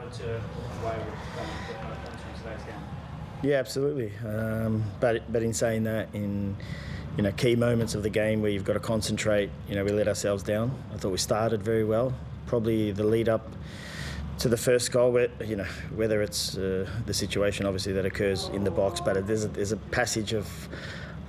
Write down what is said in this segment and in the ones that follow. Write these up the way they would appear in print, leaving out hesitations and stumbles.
entitled to away with points from today's game? Yeah, absolutely. But in saying that, in key moments of the game where you've got to concentrate, we let ourselves down. I thought we started very well. Probably the lead up to the first goal, whether it's the situation obviously that occurs in the box, but there's a passage of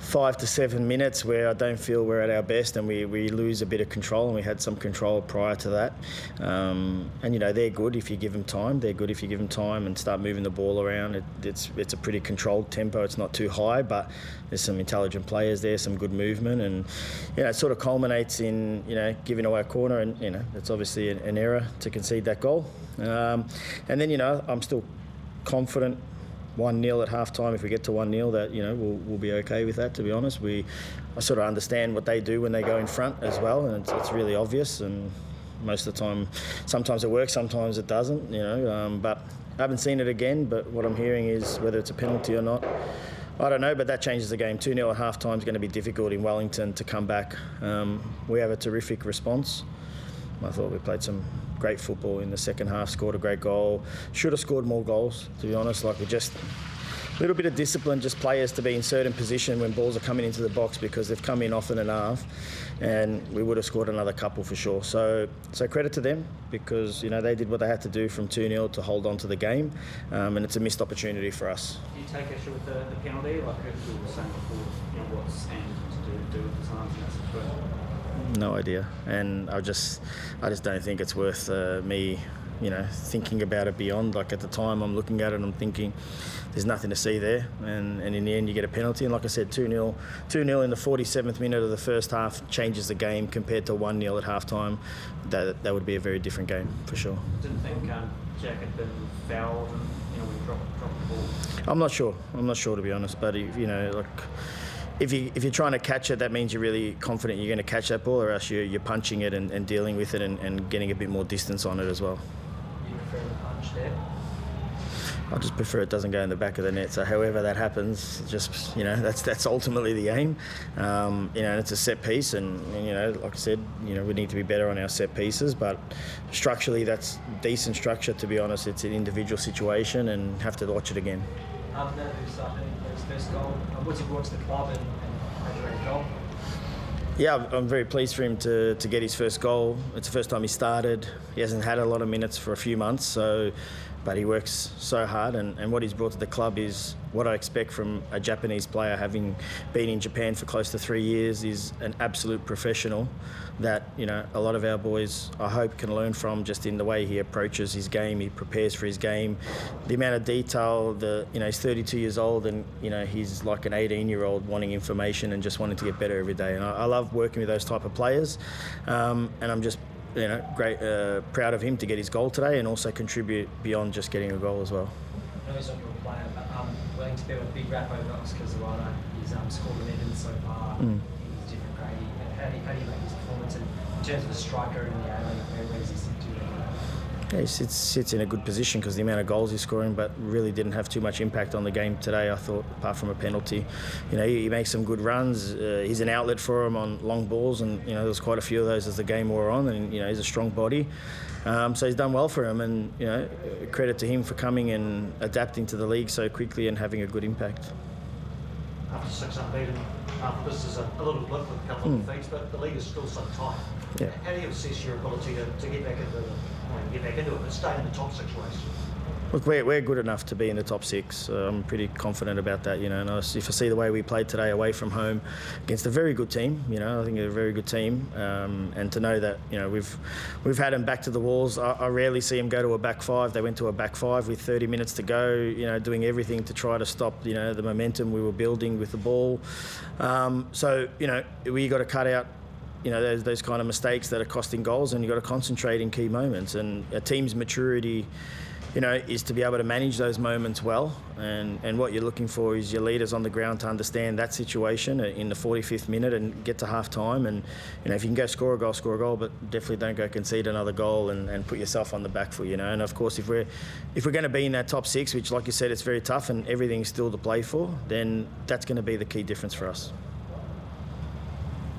5 to 7 minutes where I don't feel we're at our best, and we lose a bit of control, and we had some control prior to that. And they're good if you give them time. They're good if you give them time and start moving the ball around. It's a pretty controlled tempo. It's not too high, but there's some intelligent players there, some good movement, and it sort of culminates in giving away a corner, and it's obviously an error to concede that goal. And then I'm still confident. 1-0 at half-time, if we get to 1-0, that we'll be okay with that, to be honest. I sort of understand what they do when they go in front as well, and it's really obvious, and most of the time, sometimes it works, sometimes it doesn't, but I haven't seen it again. But what I'm hearing is whether it's a penalty or not, I don't know, but that changes the game. 2-0 at half-time is going to be difficult in Wellington to come back. We have a terrific response. I thought we played some great football in the second half, scored a great goal. Should have scored more goals, to be honest. We just a little bit of discipline, just players to be in certain position when balls are coming into the box, because they've come in often enough, and we would have scored another couple for sure. So credit to them, because they did what they had to do from 2-0 to hold on to the game, and it's a missed opportunity for us. Do you take issue with the penalty, like we were saying before? What's Sam to do with the times in that situation? No idea, and I just don't think it's worth me, thinking about it beyond. Like at the time, I'm looking at it and I'm thinking, there's nothing to see there, and in the end, you get a penalty. And like I said, 2-0 in the 47th minute of the first half changes the game compared to 1-0 at half-time. That would be a very different game for sure. Didn't think Jack had been fouled, and when he dropped the ball. I'm not sure to be honest, but if you're trying to catch it, that means you're really confident you're going to catch that ball, or else you're punching it and dealing with it and getting a bit more distance on it as well. You prefer the punch there? I just prefer it doesn't go in the back of the net. So however that happens, just that's ultimately the aim. It's a set piece, and like I said, we need to be better on our set pieces. But structurally, that's decent structure. To be honest, it's an individual situation, and have to watch it again. His first goal. What's he brought to the club, and had a great goal? Yeah, I'm very pleased for him to get his first goal. It's the first time he started. He hasn't had a lot of minutes for a few months, but he works so hard, and what he's brought to the club is what I expect from a Japanese player, having been in Japan for close to 3 years. Is an absolute professional that a lot of our boys, I hope, can learn from, just in the way he approaches his game, he prepares for his game, the amount of detail. He's 32 years old, and he's like an 18-year-old wanting information and just wanting to get better every day. And I love working with those type of players, and I'm just great, proud of him to get his goal today, and also contribute beyond just getting a goal as well. I know he's not your player, but willing to be a big rap over Oscar Zawada. He's scored 11 so far. He's a different grade. How do you make his performance in terms of a striker in the alley? Where does he sit to? Yeah, he sits in a good position because the amount of goals he's scoring, but really didn't have too much impact on the game today, I thought, apart from a penalty. He makes some good runs. He's an outlet for him on long balls, and there was quite a few of those as the game wore on, and he's a strong body. So he's done well for him, and credit to him for coming and adapting to the league so quickly and having a good impact. After 6 unbeaten, this is a little blip with a couple of defeats, but the league is still so tight. Yeah. How do you assess your ability to get back into it, but stay in the top 6 race? Look, we're good enough to be in the top 6. I'm pretty confident about that, And if I see the way we played today away from home against a very good team, I think they're a very good team, and to know that we've had them back to the walls. I rarely see them go to a back 5. They went to a back 5 with 30 minutes to go, doing everything to try to stop the momentum we were building with the ball. We got to cut out those kind of mistakes that are costing goals, and you've got to concentrate in key moments. And a team's maturity is to be able to manage those moments well, and what you're looking for is your leaders on the ground to understand that situation in the 45th minute and get to half time. And if you can go score a goal, but definitely don't go concede another goal and put yourself on the back foot. And of course, if we're going to be in that top 6, which, like you said, it's very tough and everything's still to play for, then that's going to be the key difference for us.